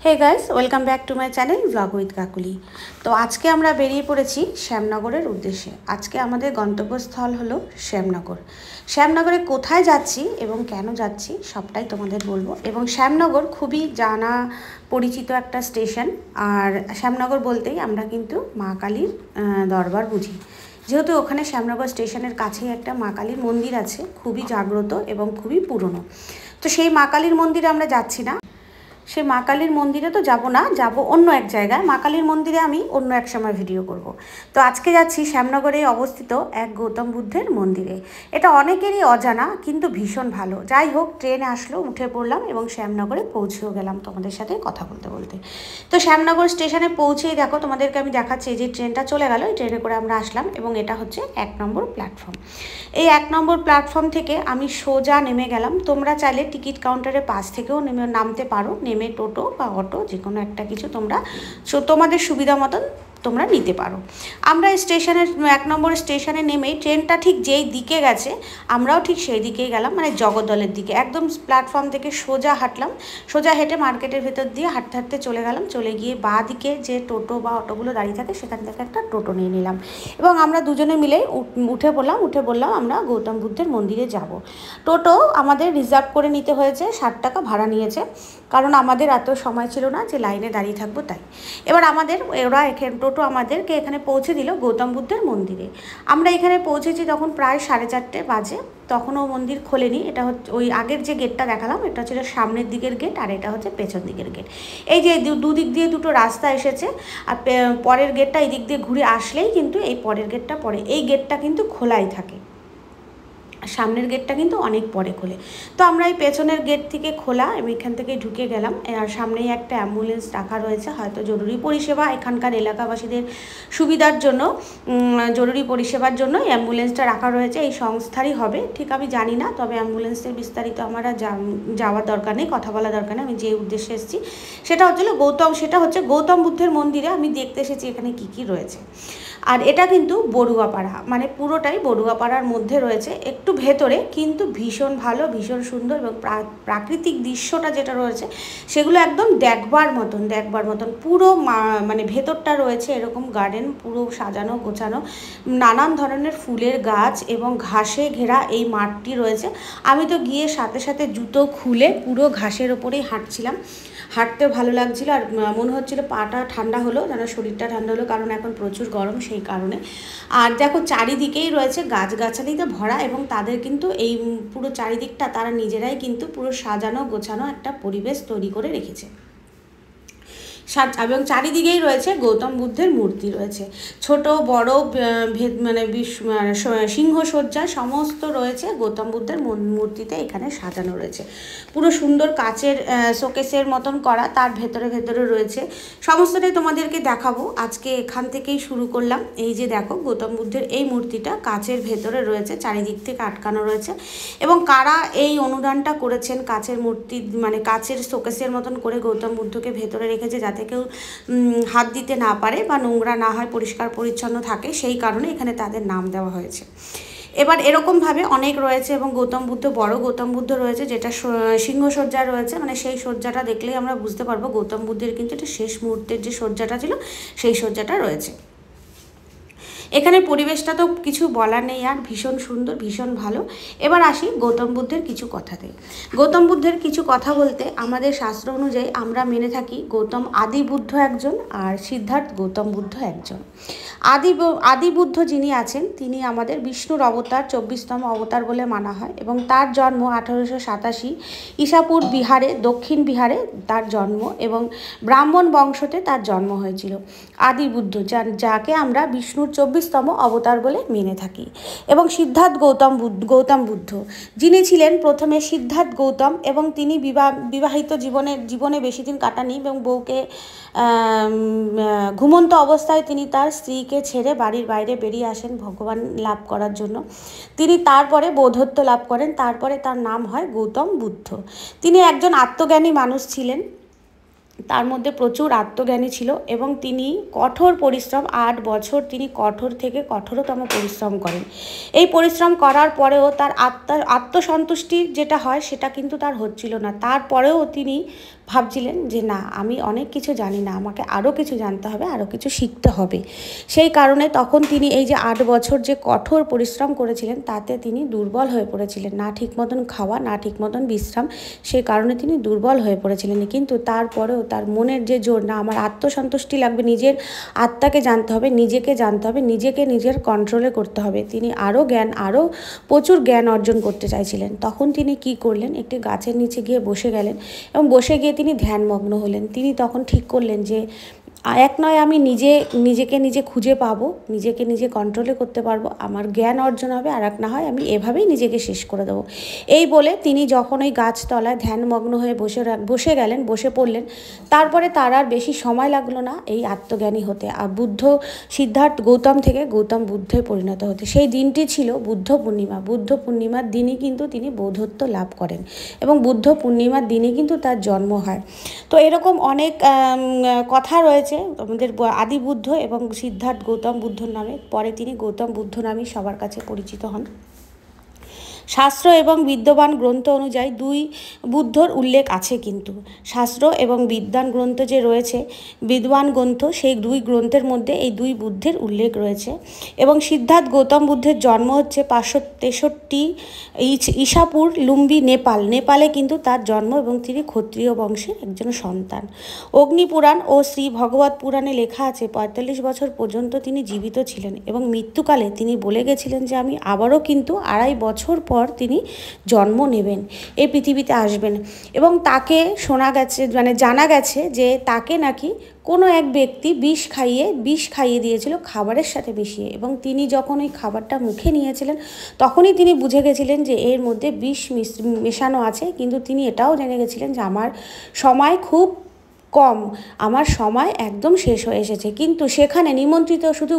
Hey guys welcome back to my channel vlog with Kakuli. तो आज के আমরা বেরিয়ে পড়েছি শ্যামনগরের উদ্দেশ্যে। আজকে আমাদের গন্তব্যস্থল হলো শ্যামনগর। শ্যামনগরে কোথায় যাচ্ছি এবং কেন যাচ্ছি সবটাই তোমাদের বলবো। এবং শ্যামনগর খুবই জানা পরিচিত একটা স্টেশন। আর শ্যামনগর বলতেই আমরা কিন্তু মা কালীর দরবার বুঝি, যেহেতু ওখানে শ্যামনগর স্টেশনের কাছেই একটা মা কালীর মন্দির আছে, খুবই জাগ্রত এবং খুবই পুরনো। তো সেই মা কালীর মন্দিরে আমরা যাচ্ছি না, সে মা কালীর মন্দিরে তো যাব না, যাব অন্য এক জায়গায়। মা কালীর মন্দিরে আমি অন্য এক সময় ভিডিও করব। তো আজকে যাচ্ছি শ্যামনগরে অবস্থিত এক গৌতম বুদ্ধের মন্দিরে। এটা অনেকেরই অজানা কিন্তু ভীষণ ভালো। যাই হোক, ট্রেনে আসলো, উঠে পড়লাম এবং শ্যামনগরে পৌঁছেও গেলাম তোমাদের সাথে কথা বলতে বলতে। তো শ্যামনগর স্টেশনে পৌঁছেই দেখো তোমাদেরকে আমি দেখাচ্ছি, যে ট্রেনটা চলে গেল, এই ট্রেনে করে আমরা আসলাম এবং এটা হচ্ছে 1 নম্বর প্ল্যাটফর্ম। এই 1 নম্বর প্ল্যাটফর্ম থেকে আমি সোজা নেমে গেলাম। তোমরা চাইলে টিকিট কাউন্টারের পাশ থেকেও নামতে পারো, নেমে টোটো বা অটো যে কোনো একটা কিছু তোমরা তোমাদের সুবিধা মতন তোমরা নিতে পারো। আমরা স্টেশনের 1 নম্বর স্টেশনে নেমেই ট্রেনটা ঠিক যেই দিকে গেছে আমরাও ঠিক সেই দিকেই গেলাম, মানে জগদ্দলের দিকে। একদম প্ল্যাটফর্ম থেকে সোজা হাঁটলাম, সোজা হেঁটে মার্কেটের ভেতর দিয়ে হাঁটতে হাঁটতে চলে গেলাম। চলে গিয়ে বাঁ দিকে যে টোটো বা অটোগুলো দাঁড়িয়ে থাকে সেখান থেকে একটা টোটো নিয়ে নিলাম এবং আমরা দুজনে মিলেই উঠে বললাম আমরা গৌতম বুদ্ধের মন্দিরে যাব। টোটো আমাদের রিজার্ভ করে নিতে হয়েছে, 60 টাকা ভাড়া নিয়েছে, কারণ আমাদের এত সময় ছিল না যে লাইনে দাঁড়িয়ে থাকবো, তাই। এবার ওরা টোটো আমাদেরকে এখানে পৌঁছে দিল গৌতম বুদ্ধের মন্দিরে। আমরা এখানে পৌঁছেছি তখন প্রায় 4:30 বাজে, তখনও মন্দির খোলেনি। এটা হচ্ছে ওই আগের যে গেটটা দেখালাম, এটা ছিল সামনের দিকের গেট, আর এটা হচ্ছে পেছন দিকের গেট। এই যে দুদিক দিয়ে দুটো রাস্তা এসেছে, আর পরের গেটটা এই দিক দিয়ে ঘুরে আসলেই কিন্তু এই পরের গেটটা পড়ে। এই গেটটা কিন্তু খোলাই থাকে, সামনের গেটটা কিন্তু অনেক পরে খোলে। তো আমরা এই পেছনের গেট থেকে খোলা, আমি এখান থেকে ঢুকে গেলাম। আর সামনেই একটা অ্যাম্বুলেন্স রাখা রয়েছে, হয়তো জরুরি পরিষেবা এখানকার এলাকাবাসীদের সুবিধার জন্য, জরুরি পরিষেবার জন্য অ্যাম্বুলেন্সটা রাখা রয়েছে। এই সংস্থারই হবে, ঠিক আমি জানি না, তবে অ্যাম্বুলেন্সের বিস্তারিত আমার যাওয়ার দরকার নেই, কথা বলা দরকার নেই। আমি যে উদ্দেশ্যে এসেছি সেটা হচ্ছে গৌতম বুদ্ধের মন্দিরে আমি দেখতে এসেছি এখানে কি কি রয়েছে। আর এটা কিন্তু বড়ুয়াপাড়া, মানে পুরোটাই বড়ুয়াপাড়ার মধ্যে রয়েছে, একটু ভেতরে, কিন্তু ভীষণ ভালো, ভীষণ সুন্দর। এবং প্রাকৃতিক দৃশ্যটা যেটা রয়েছে সেগুলো একদম দেখবার মতন পুরো মানে ভেতরটা রয়েছে এরকম গার্ডেন, পুরো সাজানো গোছানো, নানান ধরনের ফুলের গাছ এবং ঘাসে ঘেরা এই মাঠটি রয়েছে। আমি তো গিয়ে সাথে সাথে জুতো খুলে পুরো ঘাসের ওপরেই হাঁটছিলাম, হাঁটতে ভালো লাগছিল। আর মনে হচ্ছিল পাটা ঠান্ডা হলো, যেন শরীরটা ঠান্ডা হলো, কারণ এখন প্রচুর গরম সেই কারণে। আর দেখো চারিদিকেই রয়েছে গাছগাছালিতে ভরা, এবং তাদের কিন্তু এই পুরো চারিদিকটা তারা নিজেরাই কিন্তু পুরো সাজানো গোছানো একটা পরিবেশ তৈরি করে রেখেছে। এবং চারিদিকেই রয়েছে গৌতম বুদ্ধের মূর্তি রয়েছে, ছোট বড় মানে সিংহসজ্জা সমস্ত রয়েছে গৌতম বুদ্ধের মূর্তিতে এখানে সাজানো রয়েছে। পুরো সুন্দর কাচের শোকেসের মতন করা, তার ভেতরে রয়েছে। সমস্তটাই তোমাদেরকে দেখাবো। আজকে এখান থেকেই শুরু করলাম। এই যে দেখো গৌতম বুদ্ধের এই মূর্তিটা কাচের ভেতরে রয়েছে, চারিদিক থেকে আটকানো রয়েছে। এবং কারা এই অনুদানটা করেছেন, কাচের মূর্তি মানে কাচের শোকেসের মতন করে গৌতম বুদ্ধকে ভেতরে রেখেছে, যাতে কেউ হাত দিতে না পারে বা নোংরা না হয়, পরিষ্কার পরিচ্ছন্ন থাকে, সেই কারণে এখানে তাদের নাম দেওয়া হয়েছে। এবার এরকমভাবে অনেক রয়েছে, এবং গৌতম বুদ্ধ, বড় গৌতম বুদ্ধ রয়েছে, যেটা সিংহসজ্জা রয়েছে, মানে সেই সজ্জাটা দেখলেই আমরা বুঝতে পারবো গৌতম বুদ্ধের কিন্তু এটা শেষ মুহূর্তের যে সজ্জাটা ছিল সেই সজ্জাটা রয়েছে। এখানে পরিবেশটা তো কিছু বলার নেই, আর ভীষণ সুন্দর, ভীষণ ভালো। এবার আসি গৌতম বুদ্ধের কিছু কথাতে। গৌতম বুদ্ধের কিছু কথা বলতে আমাদের শাস্ত্র অনুযায়ী আমরা মেনে থাকি গৌতম আদি বুদ্ধ একজন, আর সিদ্ধার্থ গৌতম বুদ্ধ একজন। আদি বুদ্ধ যিনি আছেন তিনি আমাদের বিষ্ণুর অবতার, 24তম অবতার বলে মানা হয়, এবং তার জন্ম 1887 ইসাপুর বিহারে, দক্ষিণ বিহারে তার জন্ম, এবং ব্রাহ্মণ বংশতে তার জন্ম হয়েছিল। আদি বুদ্ধ যাকে আমরা বিষ্ণুর 24তম অবতার বলে মেনে থাকি। এবং সিদ্ধার্থ গৌতম বুদ্ধ যিনি ছিলেন প্রথমে সিদ্ধার্থ গৌতম, এবং তিনি বিবাহিত জীবনে বেশি দিন কাটাননি, এবং বউকে ঘুমন্ত অবস্থায় তিনি তার স্ত্রীকে ছেড়ে বাড়ির বাইরে বেরিয়ে আসেন ভগবান লাভ করার জন্য। তিনি তারপরে বৌদ্ধত্ব লাভ করেন, তারপরে তার নাম হয় গৌতম বুদ্ধ। তিনি একজন আত্মজ্ঞানী মানুষ ছিলেন, তার মধ্যে প্রচুর আত্মজ্ঞানী ছিল, এবং তিনি কঠোর পরিশ্রম, 8 বছর তিনি কঠোর থেকে কঠোরতম পরিশ্রম করেন। এই পরিশ্রম করার পরেও তার আত্মসন্তুষ্টি যেটা হয় সেটা কিন্তু তার হচ্ছিল না। তারপরেও তিনি ভাবছিলেন যে না, আমি অনেক কিছু জানি না, আমাকে আরও কিছু জানতে হবে, আরও কিছু শিখতে হবে। সেই কারণে তখন তিনি এই যে 8 বছর যে কঠোর পরিশ্রম করেছিলেন তাতে তিনি দুর্বল হয়ে পড়েছিলেন, না ঠিক মতন খাওয়া, না ঠিক মতন বিশ্রাম, সেই কারণে তিনি দুর্বল হয়ে পড়েছিলেন। কিন্তু তারপরেও তার মনের যে জোর, না আমার আত্মসন্তুষ্টি লাগবে, নিজের আত্মাকে জানতে হবে, নিজেকে জানতে হবে, নিজেকে নিজের কন্ট্রোলে করতে হবে, তিনি আরও প্রচুর জ্ঞান অর্জন করতে চাইছিলেন। তখন তিনি কি করলেন, একটি গাছের নিচে গিয়ে বসে গেলেন এবং বসে গিয়ে তিনি ধ্যানমগ্ন হলেন। তিনি তখন ঠিক করলেন যে এক নয় আমি নিজেকে নিজে খুঁজে পাবো, নিজেকে নিজে কন্ট্রোলে করতে পারবো, আমার জ্ঞান অর্জন হবে, আর এক না হয় আমি এভাবেই নিজেকে শেষ করে দেবো। এই বলে তিনি যখন ওই গাছতলায় ধ্যানমগ্ন হয়ে বসে পড়লেন, তারপরে তার আর বেশি সময় লাগলো না এই আত্মজ্ঞানী হতে, আর সিদ্ধার্থ গৌতম থেকে গৌতম বুদ্ধে পরিণত হতে। সেই দিনটি ছিল বুদ্ধ পূর্ণিমা। বুদ্ধ পূর্ণিমার দিনই কিন্তু তিনি বৌদ্ধত্ব লাভ করেন এবং বুদ্ধ পূর্ণিমার দিনই কিন্তু তার জন্ম হয়। তো এরকম অনেক কথা রয়েছে আমাদের আদি বুদ্ধ এবং সিদ্ধার্থ গৌতম বুদ্ধর নামে। পরে তিনি গৌতম বুদ্ধ নামেই সবার কাছে পরিচিত হন। শাস্ত্র এবং বিদ্যমান গ্রন্থ অনুযায়ী দুই বুদ্ধর উল্লেখ আছে, কিন্তু শাস্ত্র এবং বিদ্বান গ্রন্থ যে রয়েছে, বিদ্বান গ্রন্থ, সেই দুই গ্রন্থের মধ্যে এই দুই বুদ্ধের উল্লেখ রয়েছে। এবং সিদ্ধার্থ গৌতম বুদ্ধের জন্ম হচ্ছে 563 ঈশাপুর, লুম্বি, নেপালে কিন্তু তার জন্ম, এবং তিনি ক্ষত্রিয় বংশের একজন সন্তান। অগ্নিপুরাণ ও শ্রী ভগবত পুরাণে লেখা আছে 45 বছর পর্যন্ত তিনি জীবিত ছিলেন এবং মৃত্যুকালে তিনি বলে গেছিলেন যে আমি আবারও কিন্তু 2.5 বছর পর তিনি জন্ম নেবেন, এই পৃথিবীতে আসবেন। এবং তাকে জানা গেছে যে তাকে নাকি কোনো এক ব্যক্তি বিষ খাইয়ে দিয়েছিল খাবারের সাথে মিশিয়ে, এবং তিনি যখন ওই খাবারটা মুখে নিয়েছিলেন তখনই তিনি বুঝে গেছিলেন যে এর মধ্যে বিষ মেশানো আছে। কিন্তু তিনি এটাও জেনে গেছিলেন যে আমার সময় খুব কম, আমার সময় একদম শেষ হয়ে এসেছে। কিন্তু সেখানে নিমন্ত্রিত শুধু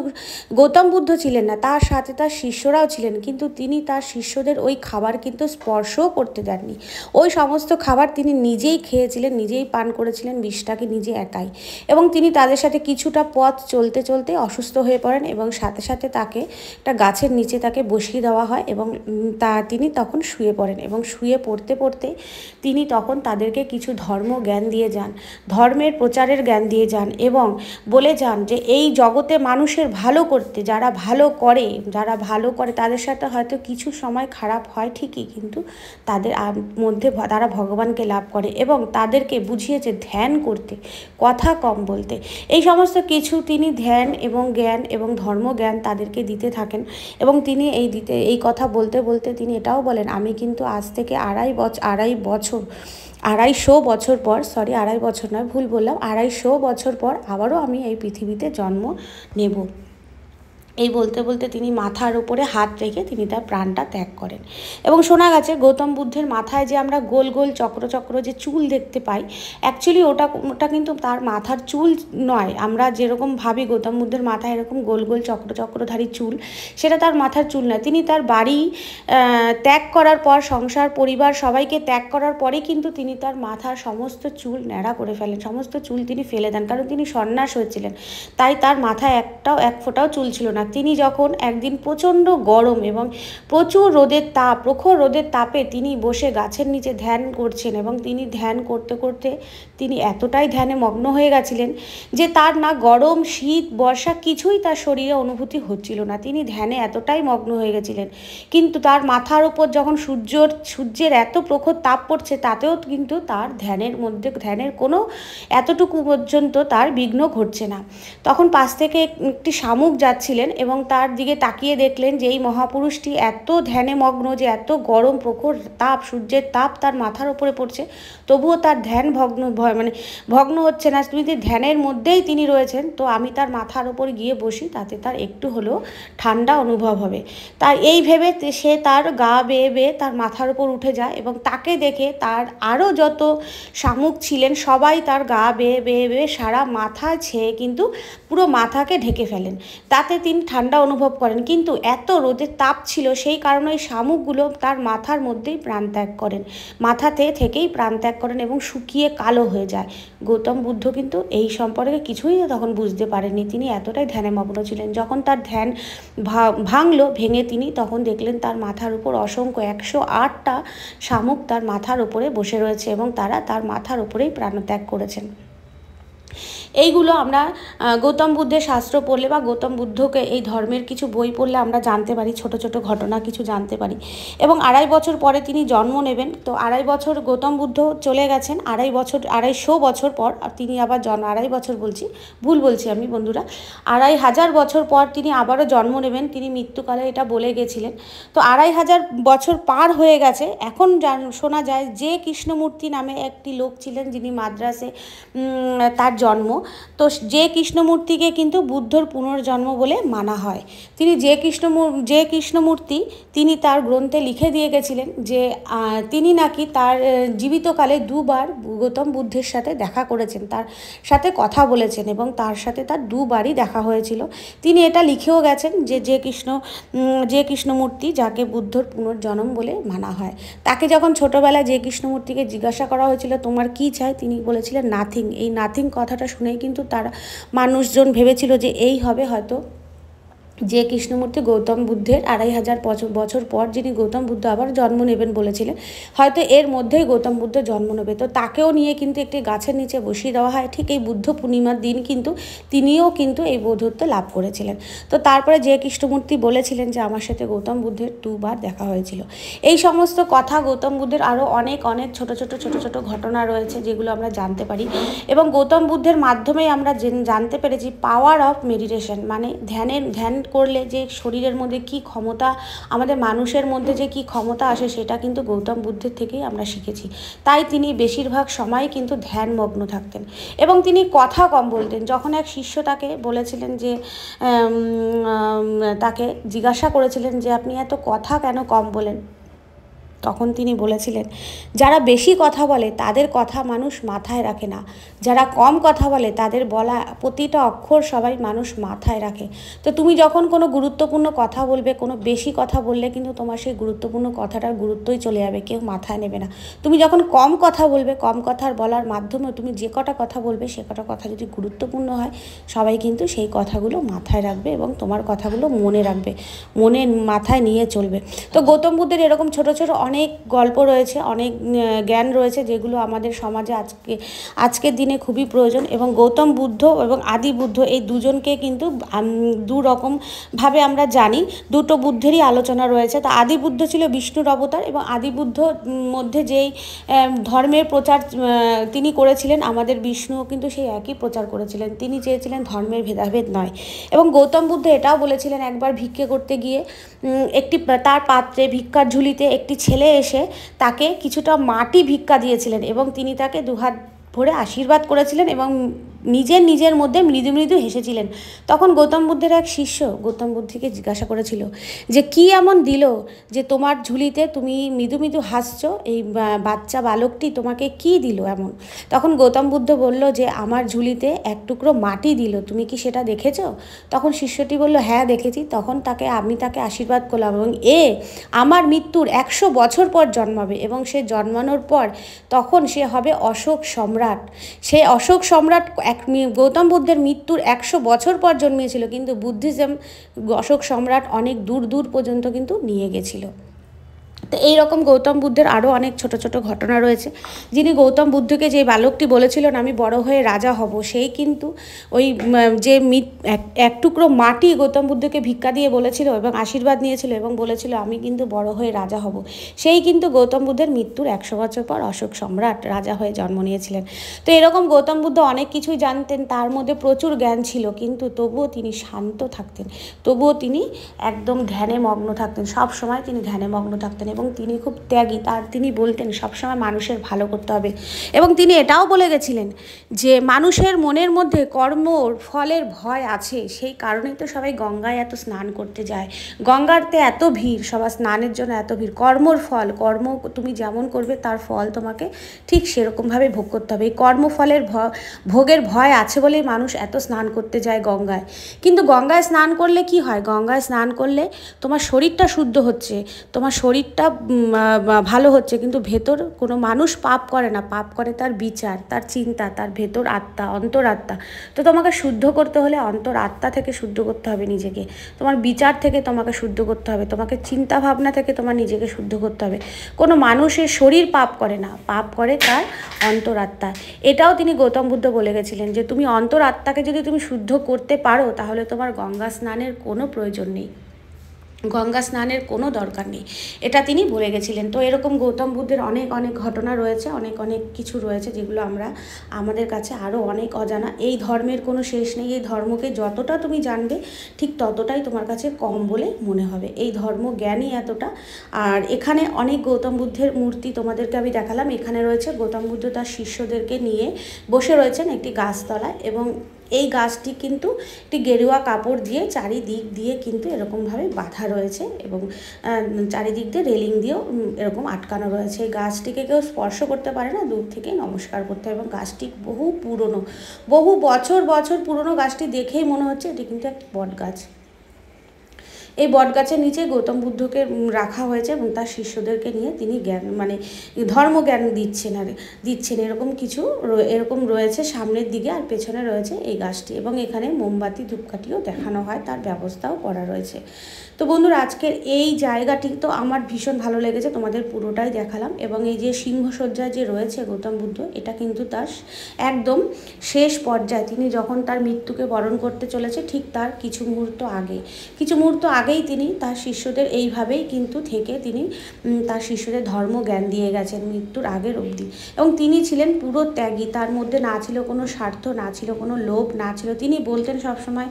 গৌতম বুদ্ধ ছিলেন না, তার সাথে তার শিষ্যরাও ছিলেন, কিন্তু তিনি তার শিষ্যদের ওই খাবার কিন্তু স্পর্শও করতে দেননি। ওই সমস্ত খাবার তিনি নিজেই খেয়েছিলেন, নিজেই পান করেছিলেন, বিষটাকে নিজে একাই। এবং তিনি তাদের সাথে কিছুটা পথ চলতে চলতে অসুস্থ হয়ে পড়েন এবং সাথে সাথে তাকে একটা গাছের নিচে তাকে বসিয়ে দেওয়া হয় এবং তিনি তখন শুয়ে পড়েন। এবং শুয়ে পড়তে পড়তে তিনি তখন তাদেরকে কিছু ধর্ম জ্ঞান দিয়ে যান, ধর্মের প্রচারের জ্ঞান দিয়ে যান, এবং বলে যান যে এই জগতে মানুষের ভালো করতে, যারা ভালো করে তাদের সাথে হয়তো কিছু সময় খারাপ হয় ঠিকই, কিন্তু তাদের মধ্যে তারা ভগবানকে লাভ করে। এবং তাদেরকে বুঝিয়েছে ধ্যান করতে, কথা কম বলতে, এই সমস্ত কিছু তিনি ধ্যান এবং জ্ঞান এবং ধর্মজ্ঞান তাদেরকে দিতে থাকেন। এবং তিনি এই কথা বলতে বলতে তিনি এটাও বলেন, আমি কিন্তু আজ থেকে 250 বছর পর, 250 বছর নয়, ভুল বললাম, 250 বছর পর আবারও আমি এই পৃথিবীতে জন্ম নেব। এই বলতে বলতে তিনি মাথার উপরে হাত রেখে তিনি তার প্রাণটা ত্যাগ করেন। এবং শোনা গেছে গৌতম বুদ্ধের মাথায় যে আমরা গোল গোল চক্র যে চুল দেখতে পাই, অ্যাকচুয়ালি ওটা কিন্তু তার মাথার চুল নয়। আমরা যেরকম ভাবি গৌতম বুদ্ধের মাথায় এরকম গোল গোল চক্রধারী চুল, সেটা তার মাথার চুল নয়। তিনি তার বাড়ি ত্যাগ করার পর, সংসার পরিবার সবাইকে ত্যাগ করার পরে কিন্তু তিনি তার মাথার সমস্ত চুল ন্যাড়া করে ফেলেন, সমস্ত চুল তিনি ফেলে দেন, কারণ তিনি সন্ন্যাস হয়েছিলেন, তাই তার মাথায় এক ফোঁটাও চুল ছিল না। তিনি যখন একদিন প্রচণ্ড গরম এবং প্রখর রোদের তাপে তিনি বসে গাছের নিচে ধ্যান করছেন, এবং তিনি ধ্যান করতে করতে তিনি এতটাই ধ্যানে মগ্ন হয়ে গেছিলেন যে তার না গরম, শীত, বর্ষা কিছুই তার শরীরে অনুভূতি হচ্ছিল না। তিনি ধ্যানে এতটাই মগ্ন হয়ে গেছিলেন, কিন্তু তার মাথার উপর যখন সূর্যের এত প্রখর তাপ পড়ছে, তাতেও কিন্তু তার ধ্যানের কোনো এতটুকু পর্যন্ত তার বিঘ্ন ঘটছে না। তখন পাশ থেকে একটি শামুক যাচ্ছিলেন এবং তার দিকে তাকিয়ে দেখলেন যে এই মহাপুরুষটি এত ধ্যানে মগ্ন, যে এত গরম প্রখর তাপ, সূর্যের তাপ তার মাথার উপরে পড়ছে, তবুও তার ধ্যান ভগ্ন হচ্ছে না। তিনি ধ্যানের মধ্যেই তিনি রয়েছেন, তো আমি তার মাথার উপর গিয়ে বসি, তাতে তার একটু হলেও ঠান্ডা অনুভব হবে। তাই এই ভেবে সে তার গা বেয়ে তার মাথার উপর উঠে যায়, এবং তাকে দেখে তার আরও যত শামুক ছিলেন সবাই তার গা বেয়ে সারা মাথা ছেয়ে কিন্তু পুরো মাথাকে ঢেকে ফেলেন। তাতে ঠান্ডা অনুভব করেন, কিন্তু এত রোদের তাপ ছিল সেই কারণে ওই শামুকগুলো তার মাথার মধ্যেই প্রাণত্যাগ করেন, মাথাতে থেকেই প্রাণত্যাগ করেন এবং শুকিয়ে কালো হয়ে যায়। গৌতম বুদ্ধ কিন্তু এই সম্পর্কে কিছুই তখন বুঝতে পারেননি, তিনি এতটাই ধ্যানে মগ্ন ছিলেন। যখন তার ধ্যান ভেঙে তিনি তখন দেখলেন তার মাথার উপর অসংখ্য 108টা শামুক তার মাথার উপরে বসে রয়েছে এবং তারা তার মাথার উপরেই প্রাণত্যাগ করেছেন। এইগুলো আমরা গৌতম বুদ্ধের শাস্ত্র পড়লে বা গৌতম বুদ্ধকে এই ধর্মের কিছু বই পড়লে আমরা জানতে পারি, ছোট ছোট ঘটনা কিছু জানতে পারি। এবং 2.5 বছর পরে তিনি জন্ম নেবেন। তো 2.5 বছর গৌতম বুদ্ধ চলে গেছেন, 250 বছর পর তিনি আবার 2.5 বছর বলছি, ভুল বলছি আমি বন্ধুরা, 2500 বছর পর তিনি আবারও জন্ম নেবেন। তিনি মৃত্যুকালে এটা বলে গেছিলেন। তো 2500 বছর পার হয়ে গেছে। এখন শোনা যায় যে কৃষ্ণমূর্তি নামে একটি লোক ছিলেন যিনি মাদ্রাসে তার জন্ম। তো যে কৃষ্ণমূর্তিকে কিন্তু বুদ্ধর পুনর্জন্ম বলে মানা হয়। তিনি যে কৃষ্ণমূর্তি তিনি তার গ্রন্থে লিখে দিয়ে গেছিলেন যে তিনি নাকি তার জীবিতকালে 2 বার গৌতম বুদ্ধের সাথে দেখা করেছেন, তার সাথে কথা বলেছেন এবং তার সাথে তার 2 বারই দেখা হয়েছিল। তিনি এটা লিখেও গেছেন যে কৃষ্ণমূর্তি যাকে বুদ্ধর পুনর্জন্ম বলে মানা হয়। তাকে যখন ছোটোবেলায় যে কৃষ্ণমূর্তিকে জিজ্ঞাসা করা হয়েছিল তোমার কী চাই, তিনি বলেছিলেন নাথিং। এই নাথিং কথাটা শুনেই কিন্তু তারা মানুষজন ভেবেছিল যে এই হবে হয়তো যে কৃষ্ণমূর্তি গৌতম বুদ্ধের 2500 বছর পর যিনি গৌতম বুদ্ধ আবার জন্ম নেবেন বলেছিলেন, হয়তো এর মধ্যেই গৌতম বুদ্ধ জন্ম নেবে। তো তাকেও নিয়ে কিন্তু একটি গাছের নিচে বসিয়ে দেওয়া হয়। ঠিক এই বুদ্ধ পূর্ণিমার দিন কিন্তু তিনিও কিন্তু এই বৌদ্ধত্ব লাভ করেছিলেন। তো তারপরে যে কৃষ্ণমূর্তি বলেছিলেন যে আমার সাথে গৌতম বুদ্ধের 2 বার দেখা হয়েছিল। এই সমস্ত কথা গৌতম বুদ্ধের আরও অনেক ছোট ছোট ঘটনা রয়েছে যেগুলো আমরা জানতে পারি। এবং গৌতম বুদ্ধের মাধ্যমেই আমরা জানতে পেরেছি পাওয়ার অফ মেডিটেশন, মানে ধ্যান করলে যে শরীরের মধ্যে কি ক্ষমতা, আমাদের মানুষের মধ্যে যে কি ক্ষমতা আসে সেটা কিন্তু গৌতম বুদ্ধের থেকেই আমরা শিখেছি। তাই তিনি বেশিরভাগ সময় কিন্তু ধ্যানমগ্ন থাকতেন এবং তিনি কথা কম বলতেন। যখন এক শিষ্য তাকে বলেছিলেন যে তাকে জিজ্ঞাসা করেছিলেন যে আপনি এত কথা কেন কম বলেন, তখন তিনি বলেছিলেন যারা বেশি কথা বলে তাদের কথা মানুষ মাথায় রাখে না, যারা কম কথা বলে তাদের বলা প্রতিটা অক্ষর সবাই মানুষ মাথায় রাখে। তো তুমি যখন কোনো গুরুত্বপূর্ণ কথা বলবে, কোনো বেশি কথা বললে কিন্তু তোমার সেই গুরুত্বপূর্ণ কথাটার গুরুত্বই চলে যাবে, কেউ মাথায় নেবে না। তুমি যখন কম কথা বলবে, কম কথার বলার মাধ্যমে তুমি যে কটা কথা বলবে সে কটা কথা যদি গুরুত্বপূর্ণ হয় সবাই কিন্তু সেই কথাগুলো মাথায় রাখবে এবং তোমার কথাগুলো মনে রাখবে, মাথায় নিয়ে চলবে। তো গৌতম বুদ্ধের এরকম ছোট ছোট অনেক গল্প রয়েছে, অনেক জ্ঞান রয়েছে যেগুলো আমাদের সমাজে আজকের দিনে খুবই প্রয়োজন। এবং গৌতম বুদ্ধ এবং আদি বুদ্ধ এই দুজনকে কিন্তু 2 রকমভাবে আমরা জানি, 2টো বুদ্ধেরই আলোচনা রয়েছে। তো আদি বুদ্ধ ছিল বিষ্ণুর অবতার এবং আদি বুদ্ধ মধ্যে যেই ধর্মের প্রচার তিনি করেছিলেন, আমাদের বিষ্ণুও কিন্তু সেই একই প্রচার করেছিলেন। তিনি চেয়েছিলেন ধর্মের ভেদাভেদ নয়। এবং গৌতম বুদ্ধ এটাও বলেছিলেন একবার ভিক্ষে করতে গিয়ে তার পাত্রে ভিক্ষার ঝুলিতে একটি ছেলে এসে তাকে কিছুটা মাটি ভিক্ষা দিয়েছিলেন এবং তিনি তাকে 2 হাত ভরে আশীর্বাদ করেছিলেন এবং নিজের মধ্যে মৃদু মৃদু হেসেছিলেন। তখন গৌতম বুদ্ধের এক শিষ্য গৌতম বুদ্ধকে জিজ্ঞাসা করেছিল যে কি এমন দিল যে তোমার ঝুলিতে তুমি মৃদু মৃদু হাসছো, এই বাচ্চা বালকটি তোমাকে কি দিল এমন? তখন গৌতম বুদ্ধ বলল যে আমার ঝুলিতে 1 টুকরো মাটি দিল, তুমি কি সেটা দেখেছো? তখন শিষ্যটি বলল হ্যাঁ দেখেছি। তখন আমি তাকে আশীর্বাদ করলাম এবং আমার মৃত্যুর 100 বছর পর জন্মাবে এবং সে জন্মানোর পর তখন সে হবে অশোক সম্রাট। সে অশোক সম্রাট গৌতম বুদ্ধের মৃত্যুর 100 বছর পর জন্মিয়েছিল, কিন্তু বুদ্ধিজম অশোক সম্রাট অনেক দূর পর্যন্ত কিন্তু নিয়ে গেছিল। তো এইরকম গৌতম বুদ্ধের আরও অনেক ছোট ছোট ঘটনা রয়েছে। যিনি গৌতম বুদ্ধকে যে বালকটি বলেছিলেন আমি বড় হয়ে রাজা হব, সেই কিন্তু ওই যে 1 টুকরো মাটি গৌতম বুদ্ধকে ভিক্ষা দিয়ে বলেছিল এবং আশীর্বাদ নিয়েছিল এবং বলেছিল আমি কিন্তু বড় হয়ে রাজা হব, সেই কিন্তু গৌতম বুদ্ধের মৃত্যুর 100 বছর পর অশোক সম্রাট রাজা হয়ে জন্ম নিয়েছিলেন। তো এরকম গৌতম বুদ্ধ অনেক কিছুই জানতেন, তার মধ্যে প্রচুর জ্ঞান ছিল, কিন্তু তবুও তিনি শান্ত থাকতেন, তবুও তিনি একদম ধ্যানে মগ্ন থাকতেন, সব সময় তিনি ধ্যানে মগ্ন থাকতেন। এবং তিনি খুব ত্যাগী। তিনি বলতেন সবসময় মানুষের ভালো করতে হবে, এবং তিনি এটাও বলে গেছিলেন যে মানুষের মনের মধ্যে কর্মর ফলের ভয় আছে, সেই কারণেই তো সবাই গঙ্গায় এত স্নান করতে যায়, গঙ্গাতে এত ভিড়, সবার স্নানের জন্য এত ভিড়। কর্মর ফল, কর্ম তুমি যেমন করবে তার ফল তোমাকে ঠিক সেরকমভাবে ভোগ করতে হবে। এই কর্মফলের ভোগের ভয় আছে বলেই মানুষ এত স্নান করতে যায় গঙ্গায়। কিন্তু গঙ্গায় স্নান করলে কি হয়? গঙ্গায় স্নান করলে তোমার শরীরটা শুদ্ধ হচ্ছে, তোমার শরীরটা ভালো হচ্ছে, কিন্তু ভেতর কোনো মানুষ পাপ করে না, পাপ করে তার বিচার, তার চিন্তা, তার ভেতর আত্মা, অন্তরাত্মা। তো তোমাকে শুদ্ধ করতে হলে অন্তর আত্মা থেকে শুদ্ধ করতে হবে নিজেকে, তোমার বিচার থেকে তোমাকে শুদ্ধ করতে হবে, তোমাকে চিন্তা ভাবনা থেকে তোমার নিজেকে শুদ্ধ করতে হবে। কোনো মানুষের শরীর পাপ করে না, পাপ করে তার অন্তরাত্মা। এটাও তিনি গৌতম বুদ্ধ বলে গেছিলেন যে তুমি অন্তরাত্মাকে যদি তুমি শুদ্ধ করতে পারো তাহলে তোমার গঙ্গা স্নানের কোনো প্রয়োজন নেই, গঙ্গা স্নানের কোনো দরকার নেই, এটা তিনি বলে গেছিলেন। তো এরকম গৌতম বুদ্ধের অনেক অনেক ঘটনা রয়েছে, অনেক অনেক কিছু রয়েছে যেগুলো আমাদের কাছে আরও অনেক অজানা। এই ধর্মের কোনো শেষ নেই, এই ধর্মকে যতটা তুমি জানবে ঠিক ততটাই তোমার কাছে কম বলে মনে হবে, এই ধর্ম জ্ঞানই এতটা। আর এখানে অনেক গৌতম বুদ্ধের মূর্তি তোমাদেরকে আমি দেখালাম। এখানে রয়েছে গৌতম বুদ্ধ তার শিষ্যদেরকে নিয়ে বসে রয়েছেন একটি গাছতলায়, এবং এই গাছটি কিন্তু একটি গেরুয়া কাপড় দিয়ে চারিদিক দিয়ে কিন্তু এরকমভাবে বাঁধা রয়েছে, এবং চারিদিক দিয়ে রেলিং দিয়েও এরকম আটকানো রয়েছে। এই গাছটিকে কেউ স্পর্শ করতে পারে না, দূর থেকে নমস্কার করতে হয়। এবং গাছটি বহু পুরনো, বহু বছর বছর পুরনো। গাছটি দেখেই মনে হচ্ছে এটি কিন্তু একটা বট গাছ। এই বটগাছের নিচে গৌতম বুদ্ধকে রাখা হয়েছে এবং তার শিষ্যদেরকে নিয়ে তিনি জ্ঞান ধর্মজ্ঞান দিচ্ছেন এরকম কিছু এরকম রয়েছে সামনের দিকে, আর পেছনে রয়েছে এই গাছটি, এবং এখানে মোমবাতি ধূপকাঠিও দেখানো হয়, তার ব্যবস্থাও করা রয়েছে। তো বন্ধুরা, আজকের এই জায়গাটি তো আমার ভীষণ ভালো লেগেছে, তোমাদের পুরোটাই দেখালাম। এবং এই যে সিংহসজ্জায় যে রয়েছে গৌতম বুদ্ধ, এটা কিন্তু তার একদম শেষ পর্যায়ে, তিনি যখন তার মৃত্যুকে বরণ করতে চলেছে ঠিক তার কিছু মুহূর্ত আগেই তিনি তার শিষ্যদের এইভাবেই কিন্তু থেকে তিনি তার শিষ্যদের ধর্মজ্ঞান দিয়ে গেছেন মৃত্যুর আগের অবধি। এবং তিনি ছিলেন পুরো ত্যাগী, তার মধ্যে না ছিল কোনো স্বার্থ, না ছিল কোনো লোভ, না ছিল, তিনি বলতেন সবসময়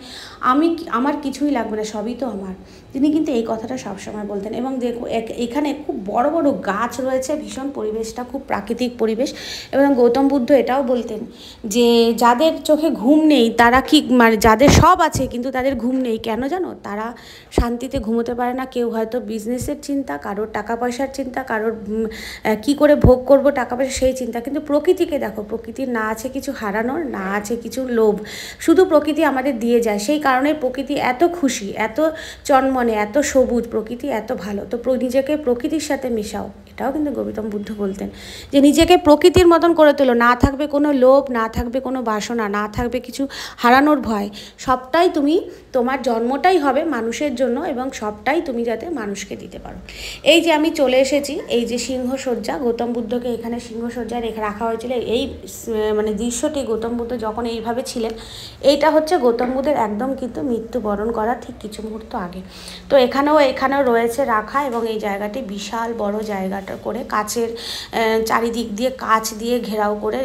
আমার কিছুই লাগবে না, সবই তো আমার। তিনি কিন্তু এই কথাটা সবসময় বলতেন। এবং দেখো এখানে খুব বড় বড় গাছ রয়েছে, ভীষণ পরিবেশটা খুব প্রাকৃতিক পরিবেশ। এবং গৌতম বুদ্ধ এটাও বলতেন যে যাদের চোখে ঘুম নেই তারা কি, মানে যাদের সব আছে কিন্তু তাদের ঘুম নেই, কেন জানো? তারা শান্তিতে ঘুমোতে পারে না। কেউ হয়তো বিজনেসের চিন্তা, কারোর টাকা পয়সার চিন্তা, কারোর কি করে ভোগ করব টাকা পয়সা সেই চিন্তা। কিন্তু প্রকৃতিকে দেখো, প্রকৃতির না আছে কিছু হারানোর, না আছে কিছু লোভ, শুধু প্রকৃতি আমাদের দিয়ে যায়। সেই কারণে প্রকৃতি এত খুশি, এত চনমনে, এত সবুজ, প্রকৃতি এত ভালো। তো নিজেকে প্রকৃতির সাথে মেশাও, এটাও কিন্তু গৌতম বুদ্ধ বলতেন যে নিজেকে প্রকৃতির মতন করে তোলো, না থাকবে কোনো লোভ, না থাকবে কোনো বাসনা, না থাকবে কিছু হারানোর ভয়। সবটাই তুমি, তোমার জন্মটাই হবে মানুষের জন্য, এবং সবটাই তুমি যাতে মানুষকে দিতে পারো। এই যে আমি চলে এসেছি, এই যে সিংহসজ্জা, গৌতম বুদ্ধকে এখানে সিংহসজ্জায় রাখা হয়েছিল। এই মানে দৃশ্যটি গৌতম বুদ্ধ যখন এইভাবে ছিলেন, এইটা হচ্ছে গৌতম বুদ্ধের একদম কিন্তু মৃত্যুবরণ করার ঠিক কিছু মুহূর্ত আগে। তো এখানেও রয়েছে রাখা, এবং এই জায়গাটি বিশাল বড় জায়গাটা করে কাচের চারিদিক দিয়ে কাচ দিয়ে ঘেরাও করে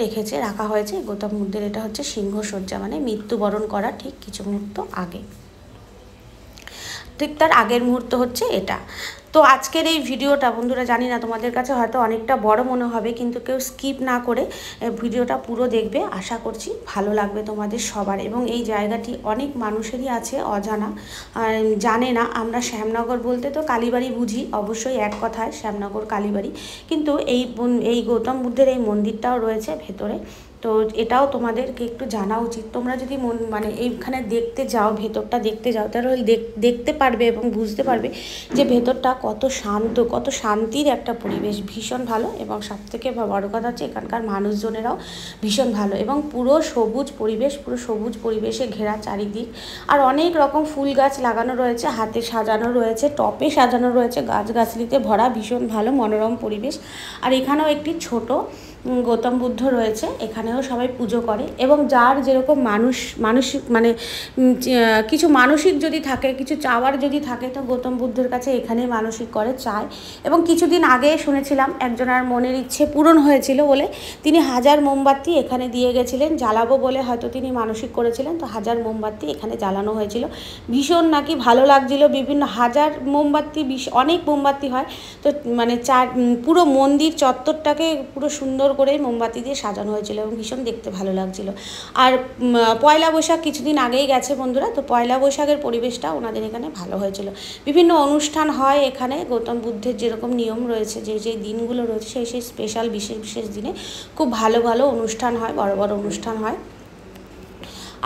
রাখা হয়েছে গৌতম বুদ্ধের। এটা হচ্ছে সিংহসজ্জা, মানে মৃত্যুবরণ করার ঠিক কিছু মুহূর্ত আগে, ঠিক তার আগের মুহূর্ত হচ্ছে এটা। তো আজকের এই ভিডিওটা বন্ধুরা, জানি না তোমাদের কাছে হয়তো অনেকটা বড় মনে হবে, কিন্তু কেউ স্কিপ না করে ভিডিওটা পুরো দেখবে, আশা করছি ভালো লাগবে তোমাদের সবার। এবং এই জায়গাটি অনেক মানুষেরই আছে অজানা, জানে না। আমরা শ্যামনগর বলতে তো কালীবাড়ি বুঝি, অবশ্যই এক কথায় শ্যামনগর কালীবাড়ি, কিন্তু এই গৌতম বুদ্ধের এই মন্দিরটাও রয়েছে ভেতরে। তো এটাও তোমাদেরকে একটু জানা উচিত। তোমরা যদি মানে এইখানে দেখতে যাও, ভেতরটা দেখতে যাও, তাহলে দেখতে পারবে এবং বুঝতে পারবে যে ভেতরটা কত শান্ত, কত শান্তির একটা পরিবেশ, ভীষণ ভালো। এবং সবথেকে বড় কথা হচ্ছে এখানকার মানুষজনেরাও ভীষণ ভালো, এবং পুরো সবুজ পরিবেশ, পুরো সবুজ পরিবেশে ঘেরা চারিদিক। আর অনেক রকম ফুল গাছ লাগানো রয়েছে, হাতে সাজানো রয়েছে, টপে সাজানো রয়েছে, গাছগাছলিতে ভরা, ভীষণ ভালো মনোরম পরিবেশ। আর এখানেও একটি ছোট গৌতম বুদ্ধ রয়েছে, এখানেও সবাই পুজো করে। এবং যার যেরকম মানসিক মানে কিছু মানসিক যদি থাকে, কিছু চাওয়ার যদি থাকে, তো গৌতম বুদ্ধের কাছে এখানেই মানসিক করে চায়। এবং কিছুদিন আগে শুনেছিলাম একজনের মনের ইচ্ছে পূরণ হয়েছিল বলে তিনি 1000 মোমবাতি এখানে দিয়ে গেছিলেন, জ্বালাবো বলে হয়তো তিনি মানসিক করেছিলেন, তো 1000 মোমবাতি এখানে জ্বালানো হয়েছিল। ভীষণ নাকি ভালো লাগছিল, বিভিন্ন 1000 মোমবাতি, অনেক মোমবাতি হয় তো, মানে পুরো মন্দির চত্বরটাকে পুরো সুন্দর করে মোমবাতি দিয়ে সাজানো হয়েছিল এবং ভীষণ দেখতে ভালো লাগছিল। আর পয়লা বৈশাখ কিছুদিন আগেই গেছে বন্ধুরা, তো পয়লা বৈশাখের পরিবেশটা ওনাদের এখানে ভালো হয়েছিল। বিভিন্ন অনুষ্ঠান হয় এখানে, গৌতম বুদ্ধের যেরকম নিয়ম রয়েছে, যে দিনগুলো রয়েছে সেই স্পেশাল বিশেষ দিনে খুব ভালো ভালো অনুষ্ঠান হয়, বড় বড় অনুষ্ঠান হয়।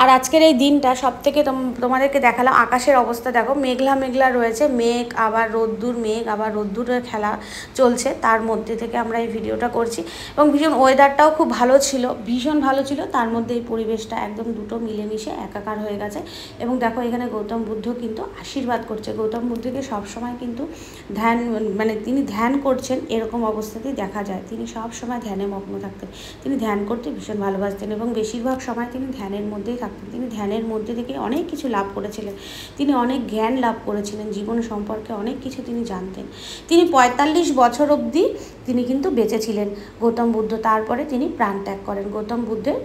আর আজকের এই দিনটা সবথেকে তোমাদেরকে দেখালাম আকাশের অবস্থা দেখো, মেঘলা মেঘলা রয়েছে, মেঘ আবার রোদ্দুর, মেঘ আবার রোদ্দুরের খেলা চলছে, তার মধ্যে থেকে আমরা এই ভিডিওটা করছি। এবং ভীষণ ওয়েদারটাও খুব ভালো ছিল, ভীষণ ভালো ছিল, তার মধ্যে এই পরিবেশটা একদম দুটো মিলেমিশে একাকার হয়ে গেছে। এবং দেখো এখানে গৌতম বুদ্ধ কিন্তু আশীর্বাদ করছে, গৌতম বুদ্ধকে সবসময় কিন্তু ধ্যান, মানে তিনি ধ্যান করছেন এরকম অবস্থাতেই দেখা যায়, তিনি সবসময় ধ্যানে মগ্ন থাকতেন, তিনি ধ্যান করতে ভীষণ ভালোবাসতেন এবং বেশিরভাগ সময় তিনি ধ্যানের মধ্যেই থাকতেন। তিনি ধ্যানের মধ্যে থেকে অনেক কিছু লাভ করেছিলেন, তিনি অনেক জ্ঞান লাভ করেছিলেন, জীবন সম্পর্কে অনেক কিছু তিনি জানতেন। তিনি 45 বছর অবধি তিনি কিন্তু বেঁচে ছিলেন গৌতম বুদ্ধ, তারপরে তিনি প্রাণ ত্যাগ করেন। গৌতম বুদ্ধের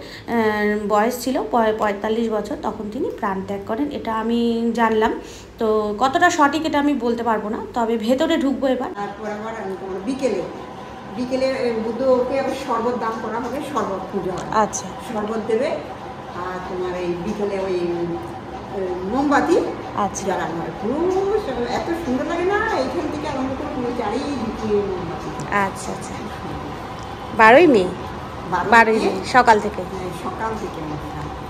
বয়স ছিল 45 বছর, তখন তিনি প্রাণ ত্যাগ করেন, এটা আমি জানলাম। তো কতটা সঠিক এটা আমি বলতে পারবো না, তবে ভেতরে ঢুকবো এবার। তারপর আবার বিকেলে বুদ্ধকে আবার শরবত দান করা হবে, শরবত পুজো হয়। আচ্ছা, শরবত দেবে। আর তোমার এই বিকেলে ওই মোমবাতি জ্বালানো হয়, পুরো এত সুন্দর লাগে না, এইখান থেকে আরম্ভ করে পুরো চারিদিকে মোমবাতি। আচ্ছা আচ্ছা, 12ই মে সকাল থেকে।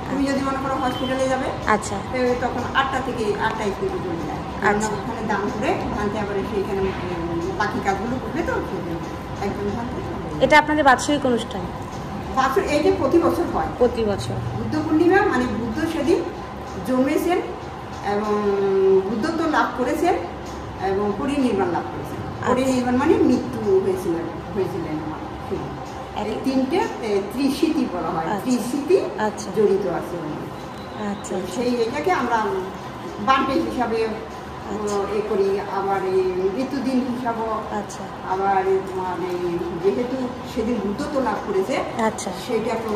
তুমি যদি মনে করো হসপিটালে যাবে, আচ্ছা, তখন 8টা থেকে 8টায় পুজো চলে যায়। আচ্ছা, ওখানে দান করে ভাঙতে আবার সেইখানে বাকি কাজগুলো করবে, তো একদম ভাঙতে। এটা আপনাদের বাৎসরিক অনুষ্ঠান? বছর এই যে প্রতি বছর হয়, প্রতি বছর বুদ্ধ পূর্ণিমা, মানে বুদ্ধ সেদিন জন্মেছেন এবং বুদ্ধত্ব লাভ করেছেন এবং পরিনির্বাণ লাভ করেছেন। পরিনির্বাণ মানে মৃত্যু হয়েছিলেন এই 3টে ত্রিস্মৃতি বলা হয়, ত্রিস্মৃতি জড়িত আছে। আচ্ছা, সেই এটাকে আমরা বার্থডে হিসাবে এ করি, আবার এই মৃত্যুদিন হিসাবে। আচ্ছা, আবার তোমার যেহেতু সেদিন বুদ্ধত্ব লাভ করেছে, আচ্ছা, সেটা তো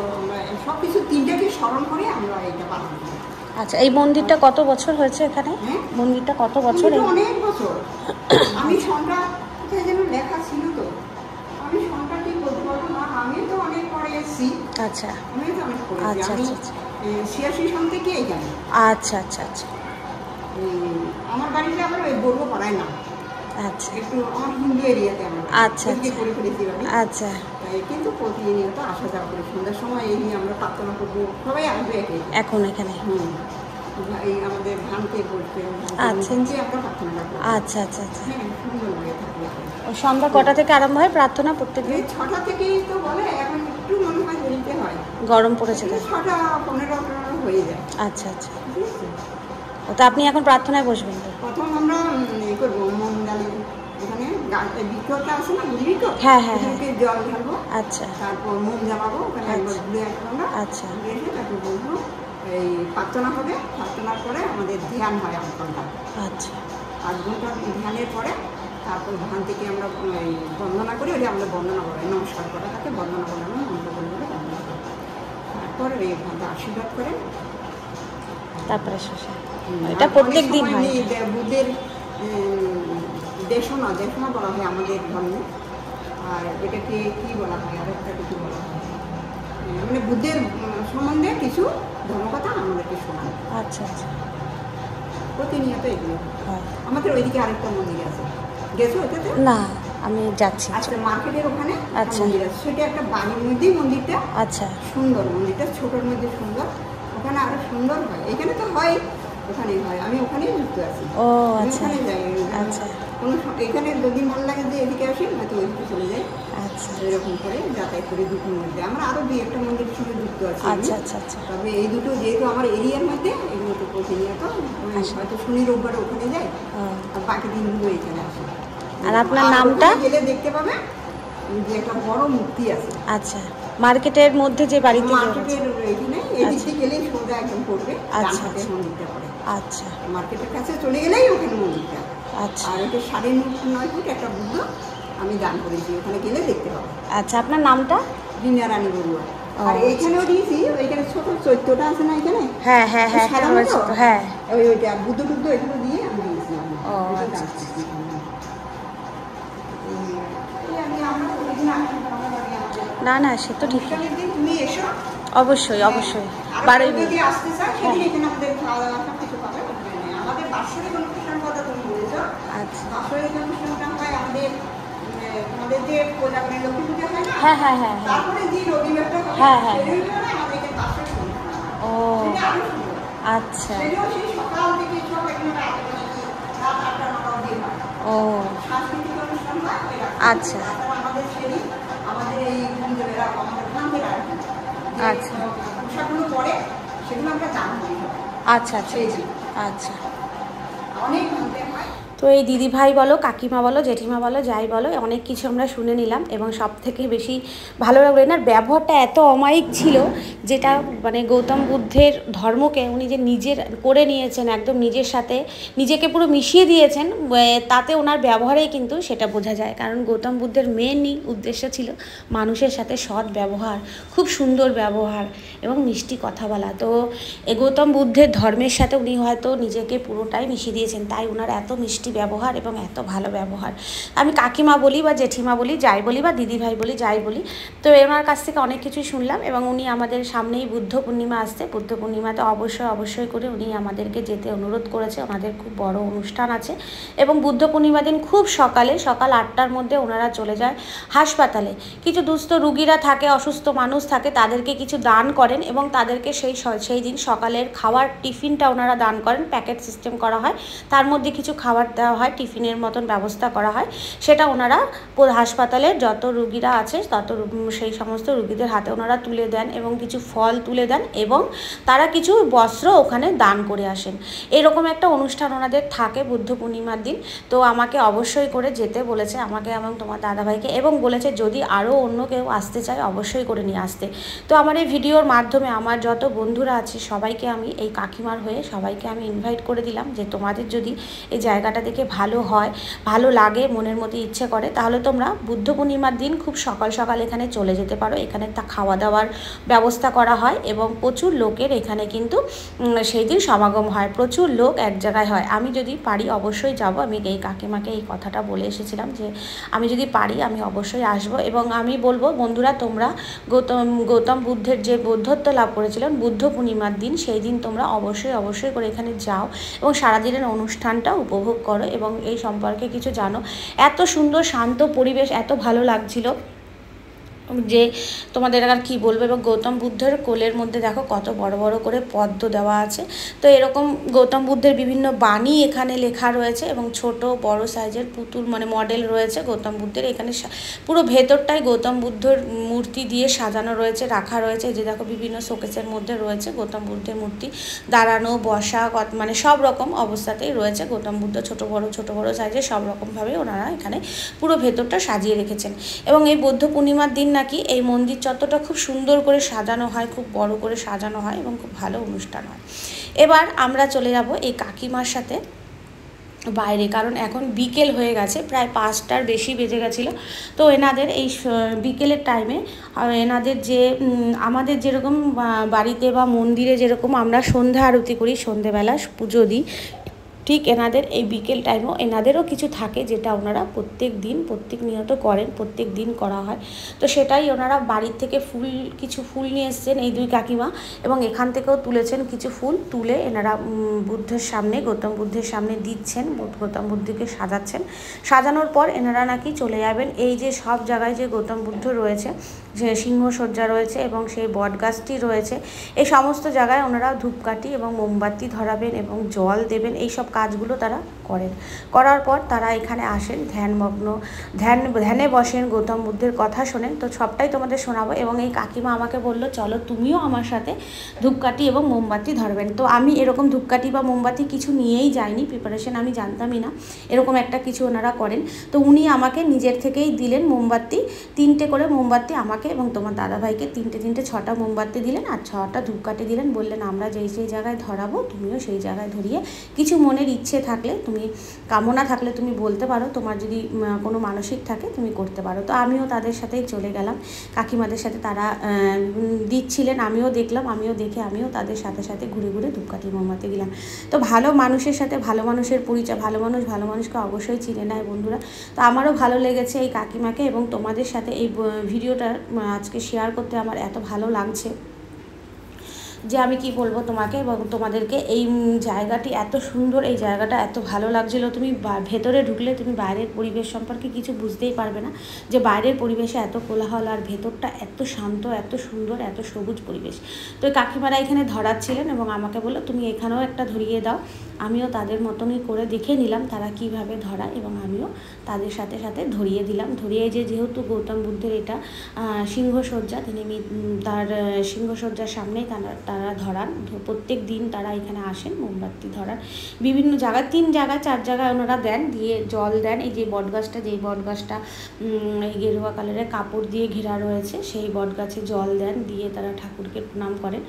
সব কিছু 3টাকে স্মরণ করে আমরা এটা পালন করি। আচ্ছা, এই মন্দিরটা কত বছর হয়েছে এখানে? মন্দিরটা কত বছর? অনেক বছর। আমি সংখ্যা কোথায় যেন লেখা ছিল, তো আমি সংখ্যা ঠিক বলতে পারবো না, আমি তো অনেক পরে এসেছি। আচ্ছা, আমি তো অনেক পরে, আচ্ছা, আমি 86 সন থেকে এইখানে। আচ্ছা আচ্ছা আচ্ছা, আমার বাড়িতে আবার ওই বলবো পাড়ায় না, আচ্ছা, একটু আমার হিন্দু এরিয়াতে আমরা। আচ্ছা করে ফেলেছি আমি। আচ্ছা, কিন্তু প্রতিনিয়ত আসা যাওয়া করে সন্ধ্যার সময় এই নিয়ে আমরা প্রার্থনা করবো, সবাই আসবে এখন এখানে। এই আমাদের ধানকে বলতে আচ্ছা আমরা প্রার্থনা করবো। আচ্ছা আচ্ছা আচ্ছা, সুন্দর লাগে থাকবে। সন্ধ্যা কটা থেকে আরম্ভ হয় প্রার্থনা? প্রত্যেকদিন 6টা থেকেই তো বলে, এখন একটু মনে হয় দেরিতে হয়, গরম পড়েছে, 6টা 15 হয়ে যায়। আচ্ছা আচ্ছা, তো আপনি এখন প্রার্থনায় বসবেন? প্রথম আমরা করবো মোম জ্বালিয়ে, এখানে বৃক্ষটা আছে না, বুঝলি তো? হ্যাঁ হ্যাঁ, জল ঢালবো। আচ্ছা, তারপর মোম জ্বালাবো, ওখানে একবার ঘুরে আসবো আমরা। আচ্ছা, ঘুরে এসে তারপর বলবো, এই প্রার্থনা হবে, প্রার্থনার পরে আমাদের ধ্যান হয় 8 ঘন্টা। আচ্ছা, 8 ঘন্টা ধ্যানের পরে তারপর ধান থেকে আমরা বন্দনা করি, ওটা আমরা বন্দনা বলে, নমস্কার করা থাকে, বন্দনা বলে মন্ত্র বলে বন্দনা করি। তারপর এই ভান্তা আশীর্বাদ করে তারপরে শেষে এটা প্রত্যেক দিন হয়। বুদ্ধের দেশনা বলা হয় আমাদের ধর্মে। আর এটাকে কি বলা হয়, আর একটা কিছু বলা হয়, মানে বুদ্ধের সম্বন্ধে কিছু ধর্মকথা আমাদেরকে শোনায়। আচ্ছা আচ্ছা, প্রতিনিয়ত এগুলো হয়। আমাদের ওইদিকে আরেকটা মন্দির আছে, গেছো ওইটাতে? না, আমি যাচ্ছি। আচ্ছা, মার্কেটের ওখানে মন্দির আছে, সেটা একটা বাড়ির মধ্যেই মন্দিরটা। আচ্ছা, সুন্দর মন্দিরটা, ছোটোর মধ্যে সুন্দর, ওখানে আরো সুন্দর হয়। এখানে তো হয়, ওখানেই হয়, আমি ওখানেই যুক্ত আছি। ও আচ্ছা, ওখানে যাই। আচ্ছা, কোনো এখানে দুদিন ভালো লাগে যে এদিকে আসি, হয়তো ওইদিকে চলে যাই। আচ্ছা, এরকম করে যাতায়াত করে দুটোর মধ্যে আমরা আরো 2-1টা মন্দিরের সঙ্গে যুক্ত আছি। আচ্ছা আচ্ছা আচ্ছা, তবে এই দুটো যেহেতু আমার এরিয়ার মধ্যে, এগুলো তো প্রতিনিয়ত হয়তো শনি রোববার ওখানে যাই, আর বাকি দিনগুলো এখানে আসি। আর আপনার নামটা গেলে দেখতে পাবে, যে একটা বড় মূর্তি আছে। আচ্ছা, মার্কেটের মধ্যে যে বাড়িতে মার্কেটের এখানে এদিকে গেলেই সোজা একদম পড়বে, ডান হাতে মন্দিরটা পড়ে। আচ্ছা, মার্কেটের কাছে চলে গেলেই ওখানে মন্দিরটা। আচ্ছা, আর এটা 9.5 ফুট একটা বুদ্ধ আমি দান করেছি, ওখানে গেলে দেখতে পাবো। আচ্ছা, আপনার নামটা? রিনা রানী বড়ুয়া। আর এইখানেও দিয়েছি, ওইখানে ছোট চৈত্যটা আছে না এখানে, হ্যাঁ হ্যাঁ হ্যাঁ হ্যাঁ, ওইটা বুদ্ধ টুদ্ধ এগুলো দিয়ে আমি দিয়েছি। না না, সে তো ঠিক, তুমি এসো অবশ্যই অবশ্যই। বাড়ি যদি আসতে চাই সেদিন এখানে আমাদের খাওয়া দাওয়া সব কিছু পাবে। আমাদের বাৎসরিক অনুষ্ঠান কথা তুমি বলেছো। আচ্ছা, বাৎসরিক অনুষ্ঠানটা হয় আমাদের যে প্রজাপতি লক্ষ্মী পূজা হয় না, হ্যাঁ হ্যাঁ হ্যাঁ, তারপরে যে রবিবারটা হয়, হ্যাঁ হ্যাঁ, আমাদের এখানে বাৎসরিক অনুষ্ঠান। ও আচ্ছা, সেই সকাল থেকে সব এখানে রাত 8টা 9টা অবধি হয়। ও সাংস্কৃতিক অনুষ্ঠান হয়। আচ্ছা, আমাদের সেদিন আমাদের এই মন্দিরেরা আমাদের গ্রামের আর কি, আচ্ছা, পোশাকগুলো পরে সেগুলো আমরা দান করি। আচ্ছা আচ্ছা আচ্ছা, অনেক ভালো হয়। তো এই দিদিভাই বলো, কাকিমা বলো, জেঠিমা বলো, যাই বলো, অনেক কিছু আমরা শুনে নিলাম। এবং সব থেকে বেশি ভালো লাগলো এনার ব্যবহারটা এত অমায়িক ছিল, যেটা মানে গৌতম বুদ্ধের ধর্মকে উনি যে নিজের করে নিয়েছেন, একদম নিজের সাথে নিজেকে পুরো মিশিয়ে দিয়েছেন, তাতে ওনার ব্যবহারেই কিন্তু সেটা বোঝা যায়। কারণ গৌতম বুদ্ধের মেনই উদ্দেশ্য ছিল মানুষের সাথে সৎ ব্যবহার, খুব সুন্দর ব্যবহার এবং মিষ্টি কথা বলা। তো গৌতম বুদ্ধের ধর্মের সাথে উনি হয়তো নিজেকে পুরোটাই মিশিয়ে দিয়েছেন, তাই ওনার এত মিষ্টি ব্যবহার এবং এত ভালো ব্যবহার। আমি কাকিমা বলি বা জেঠিমা বলি, যাই বলি, বা দিদিভাই বলি, যাই বলি। তো ওনার কাছ থেকে অনেক কিছুই শুনলাম। এবং উনি আমাদের সামনেই বুদ্ধ পূর্ণিমা আসছে, বুদ্ধ পূর্ণিমাতে অবশ্যই করে উনি আমাদেরকে যেতে অনুরোধ করেছে। ওনাদের খুব বড় অনুষ্ঠান আছে এবং বুদ্ধ পূর্ণিমা দিন খুব সকাল 8টার মধ্যে ওনারা চলে যায় হাসপাতালে। কিছু দুস্থ রুগীরা থাকে, অসুস্থ মানুষ থাকে, তাদেরকে কিছু দান করেন এবং তাদেরকে সেই দিন সকালের খাওয়ার টিফিনটা ওনারা দান করেন। প্যাকেট সিস্টেম করা হয়, তার মধ্যে কিছু খাবার দেওয়া হয়, টিফিনের মতন ব্যবস্থা করা হয়। সেটা ওনারা হাসপাতালের যত রুগীরা আছে সেই সমস্ত রুগীদের হাতে ওনারা তুলে দেন এবং কিছু ফল তুলে দেন এবং তারা কিছু বস্ত্র ওখানে দান করে আসেন। এরকম একটা অনুষ্ঠান ওনাদের থাকে বুদ্ধ পূর্ণিমার দিন। তো আমাকে অবশ্যই করে যেতে বলেছে, আমাকে এবং তোমার দাদাভাইকে, এবং বলেছে যদি আরও অন্য কেউ আসতে চায় অবশ্যই করে নিয়ে আসতে। তো আমার এই ভিডিওর মাধ্যমে আমার যত বন্ধুরা আছে সবাইকে আমি, এই কাকিমার হয়ে সবাইকে আমি ইনভাইট করে দিলাম যে তোমাদের যদি এই জায়গাটা দেখে ভালো হয়, ভালো লাগে, মনের মধ্যে ইচ্ছে করে, তাহলে তোমরা বুদ্ধ পূর্ণিমার দিন খুব সকাল সকাল এখানে চলে যেতে পারো। এখানে তা খাওয়া দাওয়ার ব্যবস্থা করা হয় এবং প্রচুর লোকের এখানে কিন্তু সেই দিন সমাগম হয়, প্রচুর লোক এক জায়গায় হয়। আমি যদি পারি অবশ্যই যাব। আমি এই কাকিমাকে এই কথাটা বলে এসেছিলাম যে আমি যদি পারি আমি অবশ্যই আসব। এবং আমি বলবো বন্ধুরা, তোমরা গৌতম বুদ্ধের যে বৌদ্ধত্ব লাভ করেছিলেন বুদ্ধ পূর্ণিমার দিন, সেই দিন তোমরা অবশ্যই করে এখানে যাও এবং সারাদিনের অনুষ্ঠানটা উপভোগ করো এবং এই সম্পর্কে কিছু জানো। এত সুন্দর শান্ত পরিবেশ, এত ভালো লাগছিল যে তোমাদের আর কি বলবো। এবং গৌতম বুদ্ধের কোলের মধ্যে দেখো কত বড় বড় করে পদ্ম দেওয়া আছে। তো এরকম গৌতম বুদ্ধের বিভিন্ন বাণী এখানে লেখা রয়েছে এবং ছোট বড় সাইজের পুতুল মানে মডেল রয়েছে গৌতম বুদ্ধের। এখানে পুরো ভেতরটাই গৌতম বুদ্ধর মূর্তি দিয়ে সাজানো রয়েছে, রাখা রয়েছে। যে দেখো বিভিন্ন শোকেসের মধ্যে রয়েছে গৌতম বুদ্ধের মূর্তি, দাঁড়ানো, বসা, মানে সব রকম অবস্থাতেই রয়েছে গৌতম বুদ্ধ, ছোট বড় সাইজের সব রকমভাবে ওনারা এখানে পুরো ভেতরটা সাজিয়ে রেখেছেন। এবং এই বৌদ্ধ পূর্ণিমার দিন নাকি এই মন্দির চত্বরটা খুব সুন্দর করে সাজানো হয়, খুব বড় করে সাজানো হয় এবং খুব ভালো অনুষ্ঠান হয়। এবার আমরা চলে যাব এই কাকিমার সাথে বাইরে, কারণ এখন বিকেল হয়ে গেছে, প্রায় 5টার বেশি বেজে গেছিলো। তো এনাদের এই বিকেলের টাইমে এনাদের যে আমাদের যেরকম বাড়িতে বা মন্দিরে যেরকম আমরা সন্ধ্যা আরতি করি, সন্ধ্যেবেলা পুজো দিই, ঠিক এনাদের এই বিকেল টাইমও এনাদেরও কিছু থাকে যেটা ওনারা প্রত্যেক নিয়ত করেন, প্রত্যেক দিন করা হয়। তো সেটাই ওনারা বাড়ির থেকে কিছু ফুল নিয়ে এসছেন এই দুই কাকিমা, এবং এখান থেকেও তুলেছেন কিছু ফুল, তুলে এনারা গৌতম বুদ্ধের সামনে দিচ্ছেন, গৌতম বুদ্ধকে সাজাচ্ছেন। সাজানোর পর এনারা নাকি চলে যাবেন এই যে সব জায়গায় যে গৌতম বুদ্ধ রয়েছে, যে সিংহসজ্জা রয়েছে এবং সেই বট গাছটি রয়েছে, এই সমস্ত জায়গায় ওনারা ধূপকাঠি এবং মোমবাতি ধরাবেন এবং জল দেবেন। এই সব কাজগুলো তারা করেন। করার পর তারা এখানে আসেন, ধ্যানে বসেন, গৌতম বুদ্ধের কথা শোনেন। তো সবটাই তোমাদের শোনাবো। এবং এই কাকিমা আমাকে বললো চলো তুমিও আমার সাথে ধূপকাঠি এবং মোমবাতি ধরবেন। তো আমি এরকম ধূপকাঠি বা মোমবাতি কিছু নিয়েই যাইনি, প্রিপারেশন আমি জানতামই না এরকম একটা কিছু ওনারা করেন। তো উনি আমাকে নিজের থেকেই দিলেন মোমবাতি, 3টে করে মোমবাতি আমাকে এবং তোমার দাদাভাইকে 3টে 6টা মোমবাতি দিলেন আর 6টা ধূপকাঠি দিলেন। বললেন আমরা যেই জায়গায় ধরাবো তুমিও সেই জায়গায় ধরিয়ে কিছু মনের ইচ্ছে থাকলে, তুমি কামনা থাকলে তুমি বলতে পারো, তোমার যদি কোনো মানসিক থাকে তুমি করতে পারো। তো আমিও তাদের সাথেই চলে গেলাম, কাকিমাদের সাথে তারা দিচ্ছিলেন, আমিও দেখলাম, আমিও তাদের সাথে সাথে ঘুরে ঘুরে ধূপকাঠি মোমবাতি দিলাম। তো ভালো মানুষের সাথে ভালো মানুষের পরিচয়, ভালো মানুষকে অবশ্যই চিনে নেয় বন্ধুরা। তো আমারও ভালো লেগেছে এই কাকিমাকে, এবং তোমাদের সাথে এই ভিডিওটা আজকে শেয়ার করতে আমার এত ভালো লাগছে যে আমি কি বলবো তোমাকে এবং তোমাদেরকে। এই জায়গাটি এত সুন্দর, এই জায়গাটা এত ভালো লাগছিলো। তুমি ভেতরে ঢুকলে তুমি বাইরের পরিবেশ সম্পর্কে কিছু বুঝতেই পারবে না, যে বাইরের পরিবেশে এত কোলাহল আর ভেতরটা এত শান্ত, এত সুন্দর, এত সবুজ পরিবেশ। তো কাকিমারা এখানে ধরাচ্ছিলেন এবং আমাকে বললো তুমি এখানেও একটা ধরিয়ে দাও। আমিও তাদের মতনই করে দেখে নিলাম তারা কিভাবে ধরায়, এবং আমিও তাদের সাথে সাথে ধরিয়ে দিলাম। ধরিয়ে যেহেতু গৌতম বুদ্ধের এটা সিংহসজ্জা, তিনি তার সিংহসজ্জার সামনেই তারা ধরান। প্রত্যেক দিন তারা এখানে আসেন মোমবাতি ধরান, বিভিন্ন জায়গায় 3 জায়গায় 4 জায়গায় ওনারা দেন, দিয়ে জল দেন। এই যে বটগাছটা এই গেরুয়া কালারের কাপড় দিয়ে ঘেরা রয়েছে, সেই বটগাছে জল দেন, দিয়ে তারা ঠাকুরকে প্রণাম করেন।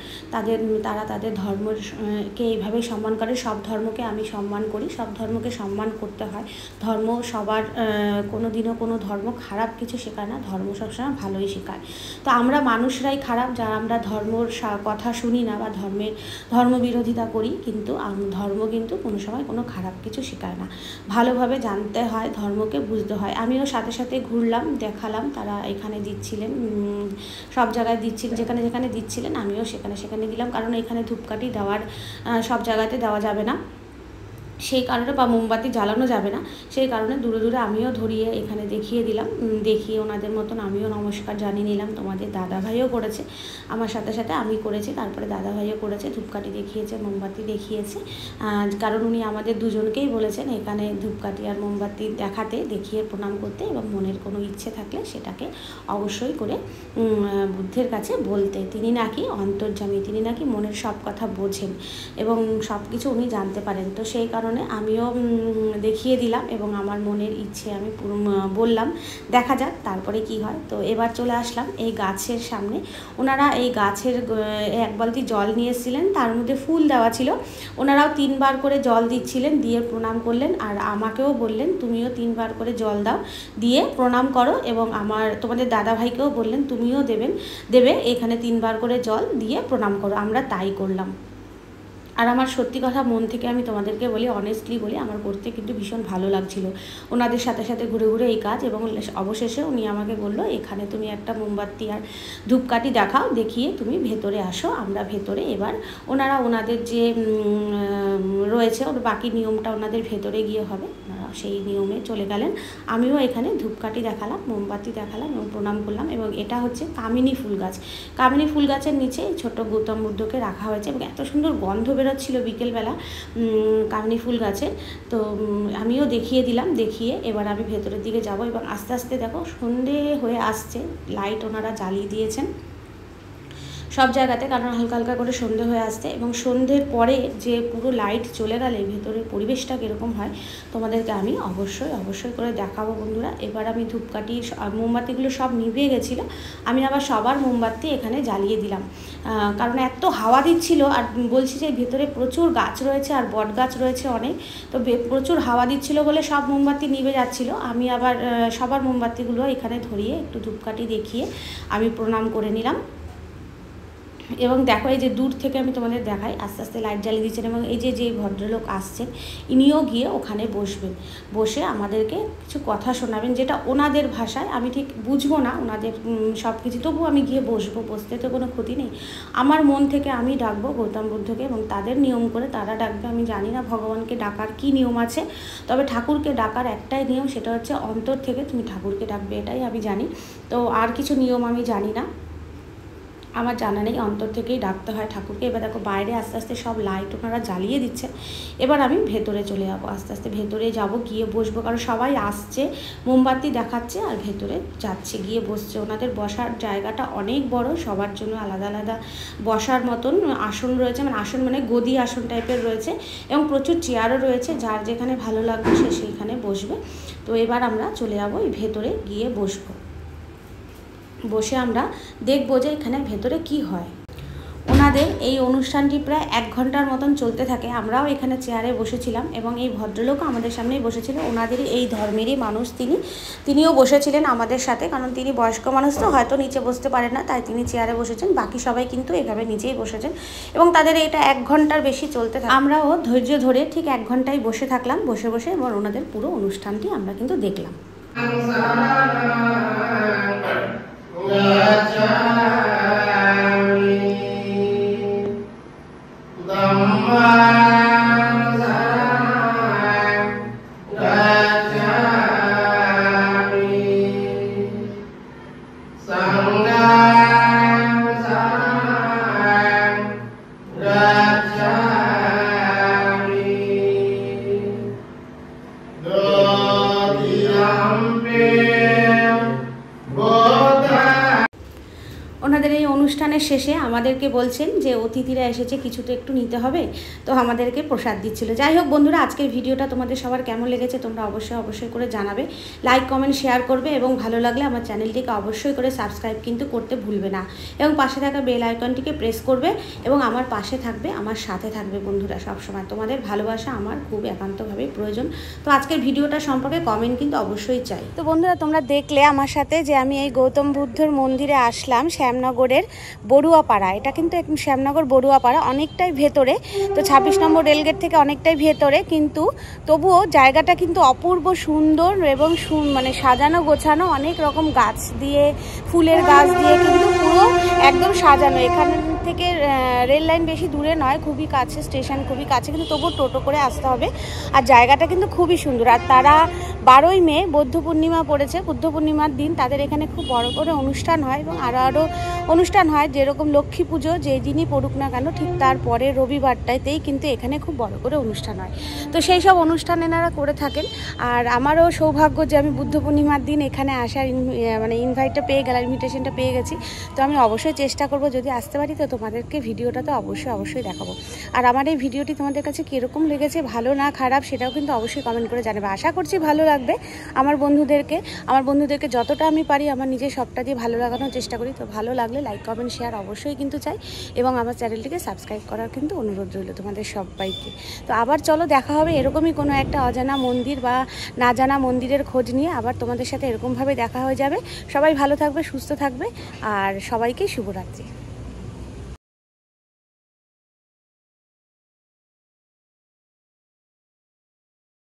তারা তাদের ধর্মকে এইভাবেই সম্মান করে। সব ধর্মকে আমি সম্মান করি, সব ধর্মকে সম্মান করতে হয়। ধর্ম সবার, কোনো দিনও কোনো ধর্ম খারাপ কিছু শেখায় না, ধর্ম সবসময় ভালোই শেখায়। তো আমরা মানুষরাই খারাপ যারা আমরা ধর্মর কথা শুনি না বা ধর্ম বিরোধিতা করি, কিন্তু ধর্ম কিন্তু কোনো সময় কোনো খারাপ কিছু শেখায় না। ভালোভাবে জানতে হয়, ধর্মকে বুঝতে হয়। আমিও সাথে সাথে ঘুরলাম, দেখালাম তারা এখানে দিচ্ছিলেন, সব জায়গায় দিচ্ছিলেন, যেখানে দিচ্ছিলেন আমিও সেখানে দিলাম। কারণ এখানে ধূপকাঠি দেওয়ার সব জায়গাতে দেওয়া যাবে না, সেই কারণে, বা মোমবাতি জ্বালানো যাবে না, সেই কারণে দূরে দূরে আমিও ধরিয়ে এখানে দেখিয়ে দিলাম। দেখিয়ে ওনাদের মতন আমিও নমস্কার জানিয়ে নিলাম। তোমাদের দাদাভাইও করেছে আমার সাথে সাথে, আমি করেছি, তারপরে দাদাভাইও করেছে, ধূপকাঠি দেখিয়েছে, মোমবাতি দেখিয়েছে। কারণ উনি আমাদের দুজনকেই বলেছেন এখানে ধূপকাঠি আর মোমবাতি দেখিয়ে প্রণাম করতে, এবং মনের কোনো ইচ্ছে থাকলে সেটাকে অবশ্যই করে বুদ্ধের কাছে বলতে। তিনি নাকি অন্তর্যামী, তিনি নাকি মনের সব কথা বোঝেন এবং সব কিছু উনি জানতে পারেন। তো সেই কারণে আমিও দেখিয়ে দিলাম এবং আমার মনের ইচ্ছে আমি বললাম, দেখা যাক তারপরে কি হয়। তো এবার চলে আসলাম এই গাছের সামনে। ওনারা এই গাছের 1 বালতি জল নিয়ে এসেছিলেন, তার মধ্যে ফুল দেওয়া ছিল। ওনারাও 3 বার করে জল দিচ্ছিলেন, দিয়ে প্রণাম করলেন। আর আমাকেও বললেন তুমিও 3 বার করে জল দাও, দিয়ে প্রণাম করো। এবং তোমাদের দাদাভাইকেও বললেন তুমিও দেবে এখানে 3 বার করে জল দিয়ে প্রণাম করো। আমরা তাই করলাম। আর আমার সত্যি কথা মন থেকে আমি তোমাদেরকে বলি, অনেস্টলি বলি, আমার করতে কিন্তু ভীষণ ভালো লাগছিল ওনাদের সাথে সাথে ঘুরে ঘুরে এই কাজ। এবং অবশেষে উনি আমাকে বললো এখানে তুমি একটা মোমবাতি আর ধূপকাঠি দেখাও, দেখিয়ে তুমি ভেতরে আসো। আমরা ভেতরে এবার ওনাদের যে রয়েছে বাকি নিয়মটা ওনাদের ভেতরে গিয়ে হবে, ওনারা সেই নিয়মে চলে গেলেন। আমিও এখানে ধূপকাঠি দেখালাম, মোমবাতি দেখালাম এবং প্রণাম করলাম। এবং এটা হচ্ছে কামিনী ফুল গাছ। কামিনী ফুল গাছের নিচে ছোট গৌতম বুদ্ধকে রাখা হয়েছে এবং এত সুন্দর গন্ধ বেরোচ্ছিল বিকেলবেলা কামিনী ফুল গাছের। তো আমিও দেখিয়ে দিলাম, দেখিয়ে এবার আমি ভেতরের দিকে যাব। এবং আস্তে আস্তে দেখো সন্ধে হয়ে আসছে, লাইট ওনারা জ্বালিয়ে দিয়েছেন সব জায়গাতে, কারণ হালকা হালকা করে সন্ধে হয়ে আসছে। এবং সন্ধ্যের পরে যে পুরো লাইট চলে গেলে ভেতরের পরিবেশটা কীরকম হয় তোমাদেরকে আমি অবশ্যই করে দেখাবো বন্ধুরা। এবার আমি ধূপকাঠি মোমবাতিগুলো সব নিভে গেছিলো, আমি আবার সবার মোমবাতি এখানে জ্বালিয়ে দিলাম। কারণ এত হাওয়া দিচ্ছিল, আর বলছি যে ভেতরে প্রচুর গাছ রয়েছে আর বট গাছ রয়েছে অনেক, তো প্রচুর হাওয়া দিচ্ছিল বলে সব মোমবাতি নিভে যাচ্ছিলো। আমি আবার সবার মোমবাতিগুলো এখানে ধরিয়ে একটু ধূপকাঠি দেখিয়ে আমি প্রণাম করে নিলাম। এবং দেখো এই যে দূর থেকে আমি তোমাদের দেখাই, আস্তে আস্তে লাইট জ্বালিয়ে দিচ্ছেন। এবং এই যে ভদ্রলোক আসছেন ইনিও গিয়ে ওখানে বসে আমাদেরকে কিছু কথা শোনাবেন, যেটা ওনাদের ভাষায়। আমি ঠিক বুঝবো না ওনাদের সব কিছু, তবু আমি গিয়ে বসতে তো কোনো ক্ষতি নেই। আমার মন থেকে আমি ডাকবো গৌতম বুদ্ধকে, এবং তাদের নিয়ম করে তারা ডাকবে। আমি জানি না ভগবানকে ডাকার কি নিয়ম আছে, তবে ঠাকুরকে ডাকার একটাই নিয়ম, সেটা হচ্ছে অন্তর থেকে তুমি ঠাকুরকে ডাকবে, এটাই আমি জানি। তো আর কিছু নিয়ম আমি জানি না। আমার জানা নেই, অন্তর থেকেই ডাকতে হয় ঠাকুরকে। এবার দেখো বাইরে আস্তে আস্তে সব লাইট ওনারা জ্বালিয়ে দিচ্ছে। এবার আমি ভেতরে চলে যাবো, আস্তে আস্তে ভেতরে যাব, গিয়ে বসবো, কারণ সবাই আসছে, মোমবাতি দেখাচ্ছে আর ভেতরে যাচ্ছে, গিয়ে বসছে। ওনাদের বসার জায়গাটা অনেক বড়, সবার জন্য আলাদা আলাদা বসার মতন আসন রয়েছে, মানে আসন মানে গদি আসন টাইপের রয়েছে, এবং প্রচুর চেয়ারও রয়েছে, যার যেখানে ভালো লাগবে সে সেইখানে বসবে। তো এবার আমরা চলে যাবো এই ভেতরে, গিয়ে বসবো, বসে আমরা দেখবো যে এখানে ভেতরে কি হয়। ওনাদের এই অনুষ্ঠানটি প্রায় 1 ঘন্টার মতন চলতে থাকে। আমরাও এখানে চেয়ারে বসেছিলাম এবং এই ভদ্রলোকও আমাদের সামনেই বসেছিল, ওনাদেরই এই ধর্মেরই মানুষ তিনিও বসেছিলেন আমাদের সাথে, কারণ তিনি বয়স্ক মানুষ তো হয়তো নিচে বসতে পারেন না, তাই তিনি চেয়ারে বসেছেন। বাকি সবাই কিন্তু এভাবে নিচেই বসেছেন এবং তাদের এটা 1 ঘন্টার বেশি চলতে থাকে। আমরাও ধৈর্য ধরে ঠিক 1 ঘন্টায় বসে থাকলাম, বসে বসে এবং ওনাদের পুরো অনুষ্ঠানটি আমরা কিন্তু দেখলাম। ওনাদের এই অনুষ্ঠানের শেষে আমাদেরকে বলছেন যে অতিথিরা এসেছে, কিছু তো একটু নিতে হবে, তো আমাদেরকে প্রসাদ দিচ্ছিল। যাই হোক বন্ধুরা, আজকের ভিডিওটা তোমাদের সবার কেমন লেগেছে তোমরা অবশ্যই করে জানাবে, লাইক কমেন্ট শেয়ার করবে, এবং ভালো লাগলে আমার চ্যানেলটিকে অবশ্যই করে সাবস্ক্রাইব কিন্তু করতে ভুলবে না, এবং পাশে থাকা বেল আইকনটিকে প্রেস করবে এবং আমার পাশে থাকবে, আমার সাথে থাকবে বন্ধুরা সবসময়। তোমাদের ভালোবাসা আমার খুব একান্তভাবেই প্রয়োজন। তো আজকের ভিডিওটা সম্পর্কে কমেন্ট কিন্তু অবশ্যই চাই। তো বন্ধুরা, তোমরা দেখলে আমার সাথে যে আমি এই গৌতম বুদ্ধর মন্দিরে আসলাম শ্যামনগরের বড়ুয়াপাড়া। এটা কিন্তু শ্যামনগর বড়ুয়াপাড়া অনেকটাই ভেতরে, তো 26 নম্বর রেলগেট থেকে অনেকটাই ভেতরে, কিন্তু তবুও জায়গাটা কিন্তু অপূর্ব সুন্দর এবং মানে সাজানো গোছানো, অনেক রকম গাছ দিয়ে, ফুলের গাছ দিয়ে কিন্তু পুরো একদম সাজানো। এখান থেকে রেল লাইন বেশি দূরে নয়, খুবই কাছে, স্টেশন খুবই কাছে, কিন্তু তবুও টোটো করে আসতে হবে। আর জায়গাটা কিন্তু খুবই সুন্দর। আর তারা 12ই মে বৌদ্ধ পূর্ণিমা পড়েছে, বুদ্ধ পূর্ণিমার দিন তাদের এখানে খুব বড় করে অনুষ্ঠান হয়, এবং আরও অনুষ্ঠান হয়, যেরকম লক্ষ্মী পুজো যেই দিনই পড়ুক না কেন ঠিক তারপরে রবিবারটাতেই কিন্তু এখানে খুব বড় করে অনুষ্ঠান হয়। তো সেই সব অনুষ্ঠান এনারা করে থাকেন। আর আমারও সৌভাগ্য যে আমি বুদ্ধ পূর্ণিমার দিন এখানে আসার মানে ইনভাইটটা পেয়ে গেলাম, ইনভিটেশনটা পেয়ে গেছি। তো আমি অবশ্যই চেষ্টা করব যদি আসতে পারি তো তোমাদেরকে ভিডিওটা তো অবশ্যই দেখাবো। আর আমার এই ভিডিওটি তোমাদের কাছে কীরকম লেগেছে, ভালো না খারাপ, সেটাও কিন্তু অবশ্যই কমেন্ট করে জানাবে। আশা করছি ভালো লাগবে। আমার বন্ধুদেরকে যতটা আমি পারি আমার নিজের সবটা দিয়ে ভালো লাগানোর চেষ্টা করি। তো ভালো লাগলে লাইক কমেন্ট শেয়ার অবশ্যই কিন্তু চাই, এবং আমার চ্যানেলটিকে সাবস্ক্রাইব করার কিন্তু অনুরোধ রইল তোমাদের সবাইকে। তো আবার চলো দেখা হবে এরকমই কোনো একটা অজানা মন্দির বা না জানা মন্দিরের খোঁজ নিয়ে, আবার তোমাদের সাথে এরকমভাবে দেখা হয়ে যাবে। সবাই ভালো থাকবে, সুস্থ থাকবে, আর সবাইকে শুভরাত্রি।